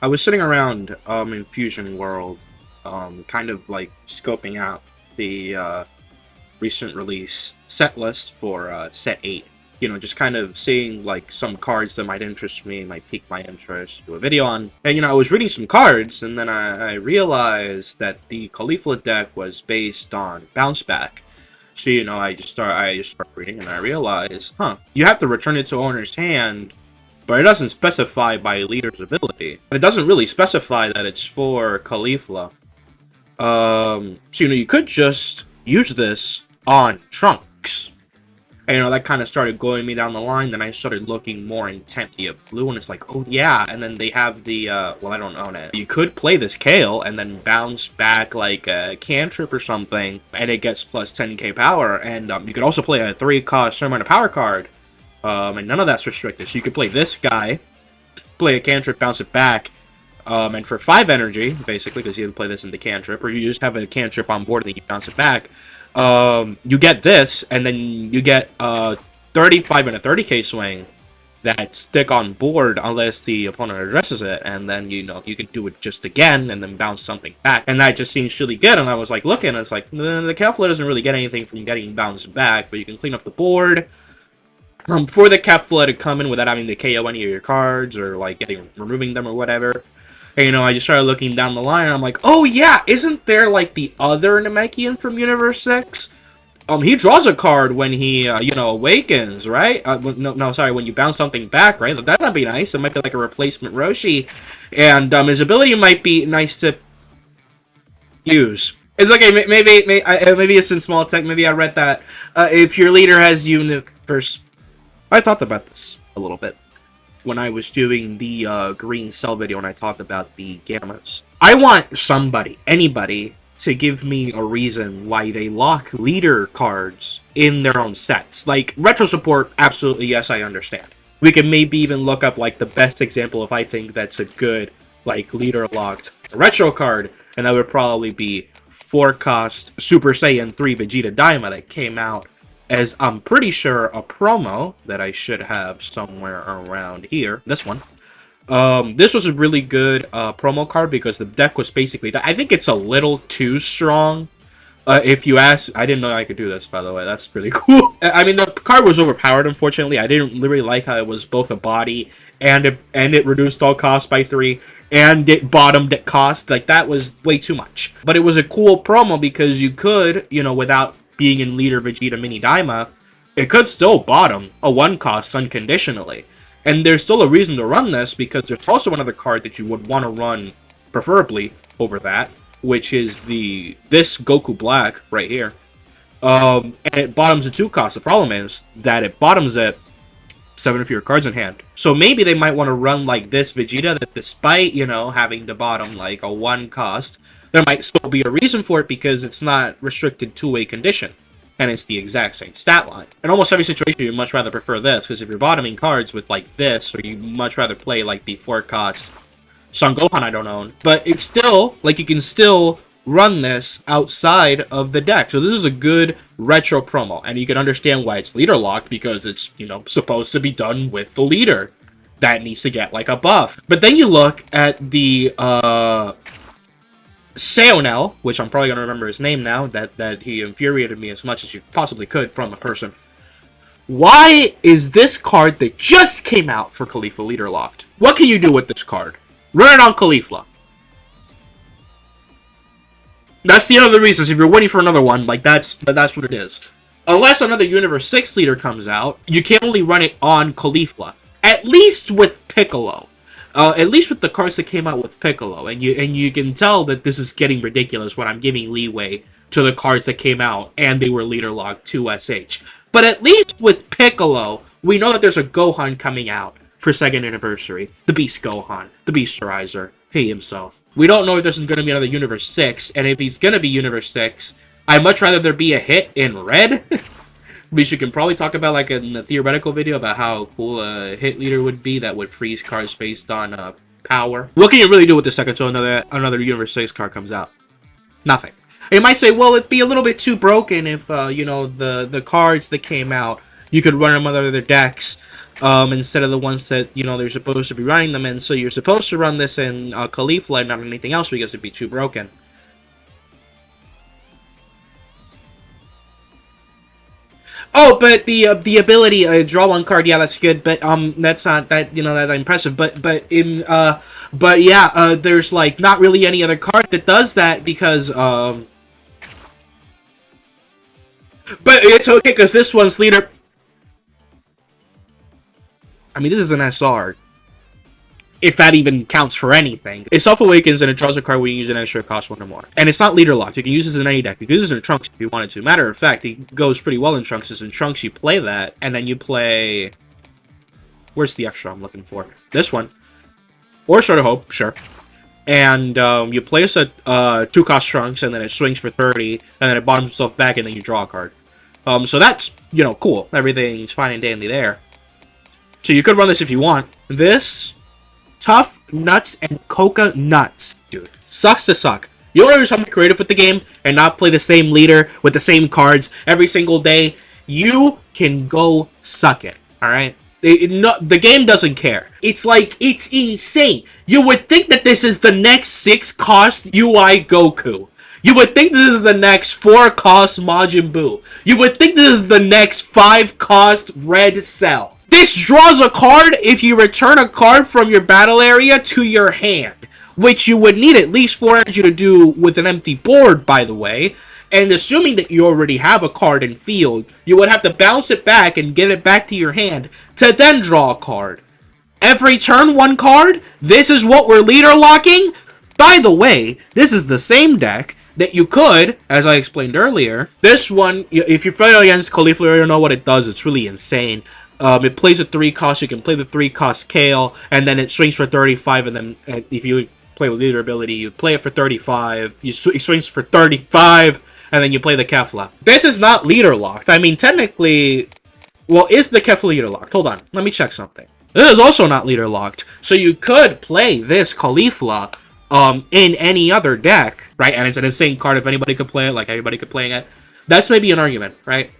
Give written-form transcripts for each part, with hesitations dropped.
I was sitting around in Fusion World, kind of like scoping out the recent release set list for set 8. You know, just kind of seeing like some cards that might interest me, might pique my interest, do a video on. And I was reading some cards, and then I realized that the Caulifla deck was based on Bounce Back. So I just start reading, and I realize, you have to return it to owner's hand, but it doesn't specify by leader's ability. And it doesn't really specify that it's for Caulifla. So you could just use this on Trunks. And that kind of started going me down the line. Then I started looking more intently at blue, and it's like, oh yeah. And then they have the, well, I don't own it. You could play this Kale and then bounce back like a cantrip or something, and it gets plus 10k power. And you could also play a 3-cost Sermon of Power card, and none of that's restricted. So you could play this guy, play a cantrip, bounce it back, and for 5 energy, basically, because you can play this in the cantrip, or you just have a cantrip on board and then you bounce it back. You get this, and then you get 35 and a 30k swing that stick on board unless the opponent addresses it, and then you can do it just again and then bounce something back, and that just seems really good. And I was like looking, it's like the Kefla doesn't really get anything from getting bounced back, but you can clean up the board for the Kefla to come in without having to KO any of your cards or like removing them or whatever. And, I just started looking down the line, and I'm like, oh yeah, isn't there, like, the other Namekian from Universe 6? He draws a card when he, awakens, right? Sorry, when you bounce something back, right? That might be nice. It might be like a replacement Roshi. And, his ability might be nice to use. It's okay, maybe it's in small tech, maybe I read that. If your leader has Universe... I thought about this a little bit when I was doing the green cell video and I talked about the gammas. I want anybody, to give me a reason why they lock leader cards in their own sets. Like, retro support, absolutely, yes, I understand. We can maybe even look up, like, the best example if I think that's a good, like, leader-locked retro card, and that would probably be 4-cost Super Saiyan 3 Vegeta Daima that came out as, I'm pretty sure, a promo that I should have somewhere around here. This one. This was a really good promo card because the deck was basically... I think it's a little too strong. If you ask... I didn't know I could do this, by the way. That's really cool. I mean, the card was overpowered, unfortunately. I didn't really like how it was both a body and it reduced all costs by 3. And it bottomed at cost. Like, that was way too much. But it was a cool promo because you could, without being in Leader Vegeta Mini Daima, it could still bottom a 1-cost unconditionally. And there's still a reason to run this, because there's also another card that you would want to run, preferably, over that, which is this Goku Black right here. And it bottoms a 2-cost. The problem is that it bottoms at 7 of your cards in hand. So maybe they might want to run like this Vegeta, that despite, having to bottom like a 1-cost, there might still be a reason for it because it's not restricted to a condition. And it's the exact same stat line. In almost every situation, you'd much rather prefer this, because if you're bottoming cards with, like, this, or you'd much rather play, like, the 4-cost Son Gohan I don't own. But it's still, like, you can still run this outside of the deck. So this is a good retro promo, and you can understand why it's leader locked, because it's, supposed to be done with the leader. That needs to get, like, a buff. But then you look at the, Saonel, which I'm probably going to remember his name now, that he infuriated me as much as you possibly could from a person. Why is this card that just came out for Caulifla leader locked? What can you do with this card? Run it on Caulifla. That's the other reasons. If you're waiting for another one, like, that's what it is. Unless another Universe 6 leader comes out, you can only run it on Caulifla. At least with Piccolo. At least with the cards that came out with Piccolo, and you can tell that this is getting ridiculous when I'm giving leeway to the cards that came out and they were leader locked to SH. But at least with Piccolo, we know that there's a Gohan coming out for 2nd anniversary. The Beast Gohan, the Beasterizer, he himself. We don't know if there's going to be another Universe 6, and if he's going to be Universe 6, I'd much rather there be a hit in red. Which you can probably talk about, like, in a theoretical video about how cool a hit leader would be that would freeze cards based on power. What can you really do with the second so another Universe 6 card comes out? Nothing. You might say, well, it'd be a little bit too broken if, the cards that came out You could run them on other decks instead of the ones that, you know, they're supposed to be running them in. So you're supposed to run this in Caulifla and not anything else because it'd be too broken. Oh, but the ability draw one card, yeah, that's good, but that's not that, you know, that impressive. But yeah, there's like not really any other card that does that because but it's okay because this one's leader. I mean, this is an SR. If that even counts for anything. It self-awakens and it draws a card when you use an extra cost 1 or more. And it's not leader locked. You can use this in any deck. You can use this in Trunks if you wanted to. Matter of fact, it goes pretty well in Trunks. Because in Trunks, you play that, and then you play... Where's the extra I'm looking for? This one. Or Sword of Hope, sure. And you place a 2-cost Trunks, and then it swings for 30, and then it bottoms itself back, and then you draw a card. So that's, you know, cool. Everything's fine and dandy there. So you could run this if you want. This... Tough nuts and coca nuts, dude. Sucks to suck. You want to do something creative with the game and not play the same leader with the same cards every single day. You can go suck it. All right. The game doesn't care. It's like, it's insane. You would think that this is the next 6-cost UI Goku. You would think this is the next 4-cost Majin Buu. You would think this is the next 5-cost Red Cell. This draws a card if you return a card from your battle area to your hand, which you would need at least 4 energy to do with an empty board, by the way. And assuming that you already have a card in field, you would have to bounce it back and get it back to your hand to then draw a card. Every turn, 1 card? This is what we're leader locking? By the way, this is the same deck that you could, as I explained earlier. This one, if you're playing against Caulifla, you don't know what it does. It's really insane. It plays a 3-cost, you can play the 3-cost Kale, and then it swings for 35, and then if you play with leader ability, you play it for 35, it swings for 35, and then you play the Kefla. This is not leader locked. I mean, technically, well, is the Kefla leader locked? Hold on, let me check something. This is also not leader locked, so you could play this Caulifla in any other deck, right? And it's an insane card if anybody could play it, like everybody could play it. That's maybe an argument, right?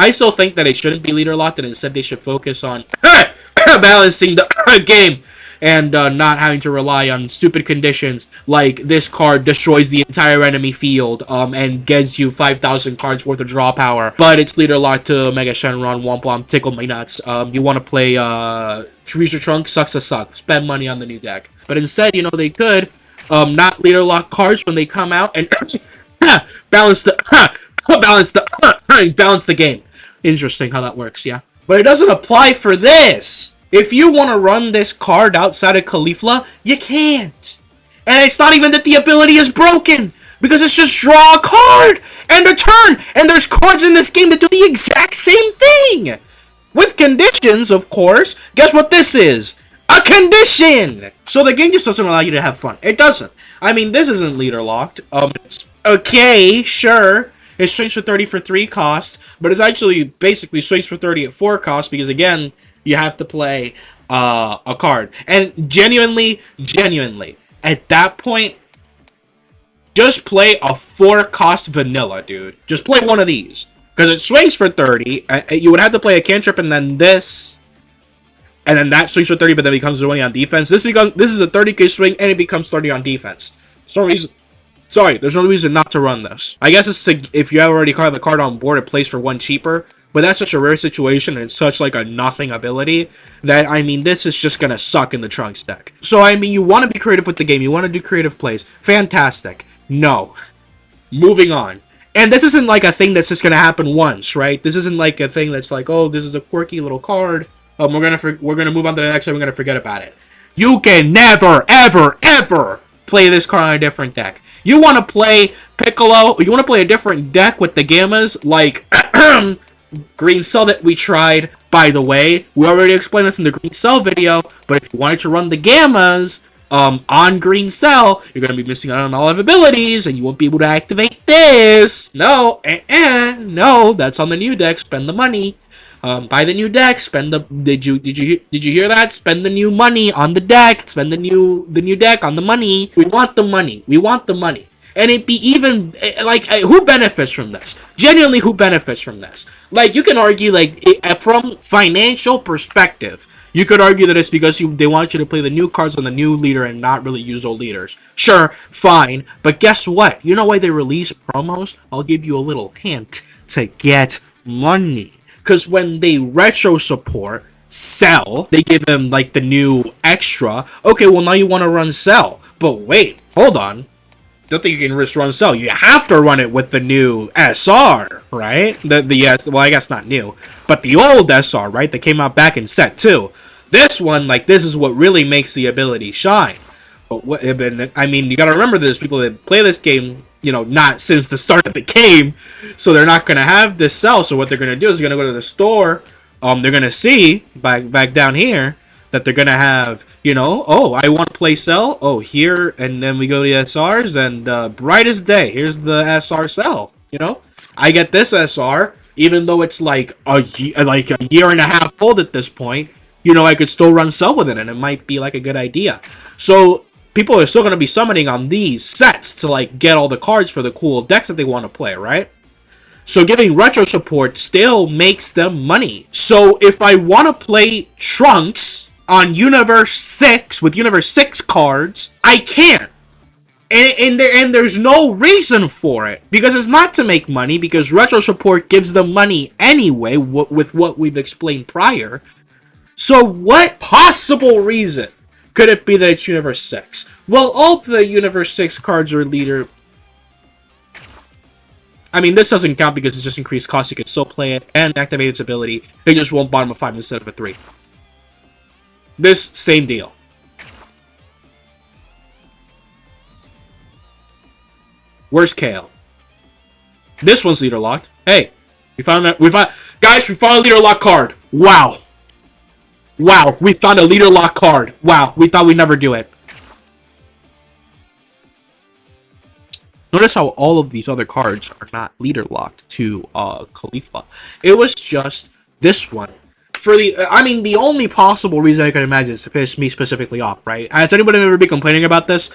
I still think that it shouldn't be leader locked, and instead they should focus on balancing the game and not having to rely on stupid conditions like this card destroys the entire enemy field and gets you 5,000 cards worth of draw power, but it's leader locked to Mega Shenron, Womp Womp, Tickle My Nuts. You want to play Future Trunk, sucks to suck. Spend money on the new deck. But instead, you know, they could not leader lock cards when they come out and balance the balance the game. Interesting how that works, yeah. But it doesn't apply for this. If you want to run this card outside of Caulifla, you can't. And it's not even that the ability is broken, because it's just draw a card and a turn. And there's cards in this game that do the exact same thing. With conditions, of course. Guess what this is? A condition! So the game just doesn't allow you to have fun. It doesn't. I mean, this isn't leader locked. It's okay, sure. It swings for 30 for 3 cost, but it's actually basically swings for 30 at 4 cost because, again, you have to play a card. And genuinely, at that point, just play a 4-cost vanilla, dude. Just play one of these. Because it swings for 30. You would have to play a cantrip and then this. And then that swings for 30, but then becomes 20 on defense. This is a 30k swing, and it becomes 30 on defense. There's no reason not to run this. I guess it's if you have already got the card on board, it plays for 1 cheaper. But that's such a rare situation, and it's such like a nothing ability, that, I mean, this is just gonna suck in the Trunks deck. So, I mean, you want to be creative with the game. You want to do creative plays. Fantastic. No. Moving on. And this isn't like a thing that's just gonna happen once, right? This isn't like a thing that's like, oh, this is a quirky little card. We're gonna move on to the next, and we're gonna forget about it. You can never, ever, ever play this card on a different deck. You want to play Piccolo, you want to play a different deck with the Gammas, like Green Cell that we tried. By the way, we already explained this in the Green Cell video, but if you wanted to run the Gammas on Green Cell, you're going to be missing out on all of abilities, and you won't be able to activate this. No, no, that's on the new deck. Spend the money. Buy the new deck. Spend the. Did you hear that? Spend the new money on the deck. Spend the new deck on the money. We want the money. We want the money. And it be even, like, who benefits from this? Genuinely, who benefits from this? Like, you can argue, like, from financial perspective, you could argue that it's because they want you to play the new cards on the new leader and not really use old leaders. Sure, fine. But guess what? You know why they release promos? I'll give you a little hint. To get money. Because when they retro support Cell, they give them, like, the new extra. Okay, well, now you want to run Cell. But wait, hold on. Don't think you can just run Cell. You have to run it with the new SR, right? Well, I guess not new, but the old SR, right? That came out back in set 2. This one, like, this is what really makes the ability shine. But what, I mean, you gotta remember there's people that play this game, you know, not since the start of the game, so they're not gonna have this Cell. So what they're gonna do is they're gonna go to the store. They're gonna see back down here that they're gonna have, you know, oh, I want to play Cell. Oh, here, and then we go to the SRs, and bright as day, here's the SR Cell. You know, I get this SR, even though it's like a year and a half old at this point. You know, I could still run Cell with it, and it might be like a good idea. So people are still gonna be summoning on these sets to like get all the cards for the cool decks that they want to play, right? So giving retro support still makes them money. So if I want to play Trunks on Universe 6 with Universe 6 cards, I can. And there's no reason for it. Because it's not to make money, because retro support gives them money anyway, with what we've explained prior. So what possible reason could it be that it's Universe 6? Well, all the Universe 6 cards are leader. I mean, this doesn't count because it's just increased cost. You can still play it and activate its ability. They just won't bottom of 5 instead of a 3. This, same deal. Where's Kale? This one's leader locked. Hey, guys, we found a leader lock card. Wow. Wow, we found a leader lock card. Wow, we thought we'd never do it. Notice how all of these other cards are not leader locked to Khalifa. It was just this one. For the only possible reason I could imagine is to piss me specifically off, right? Has anybody ever been complaining about this?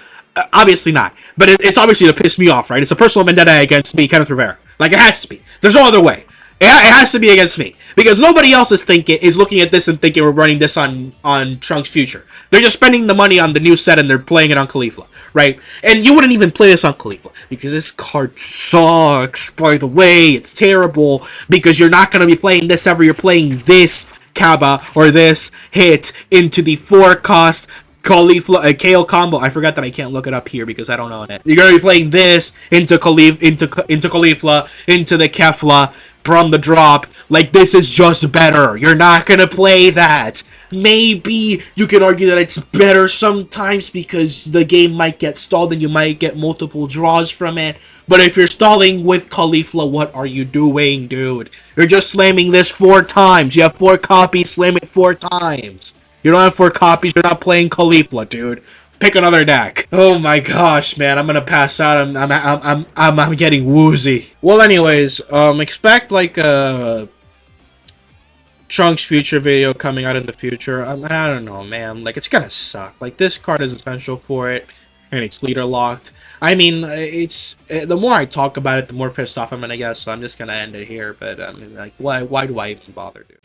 Obviously not. But it's obviously to piss me off, right? It's a personal vendetta against me, Kenneth Rivera. Like, it has to be. There's no other way. It has to be against me. Because nobody else is looking at this and thinking we're running this on Trunks Future. They're just spending the money on the new set and they're playing it on Khalifa, right? And you wouldn't even play this on Khalifa because this card sucks. By the way, it's terrible because you're not going to be playing this ever. You're playing this Kaba or this hit into the 4-cost Khalifa Kale combo. I forgot that I can't look it up here because I don't know it. You're going to be playing this into Khalifa, into the Kefla from the drop. Like, this is just better. You're not gonna play that. Maybe you can argue that it's better sometimes because the game might get stalled and you might get multiple draws from it. But if you're stalling with Khalifa, what are you doing, dude? You're just slamming this 4 times. You have 4 copies, slam it 4 times. You don't have 4 copies, you're not playing Khalifa, dude. Pick another deck. Oh my gosh, man, I'm gonna pass out. I'm getting woozy. Well, anyways, expect like a Trunks Future video coming out in the future. I don't know, man. Like, it's gonna suck. Like, this card is essential for it, and it's leader locked. I mean, it's the more I talk about it, the more pissed off I'm gonna get. So I'm just gonna end it here. But I mean, like, why do I even bother, dude?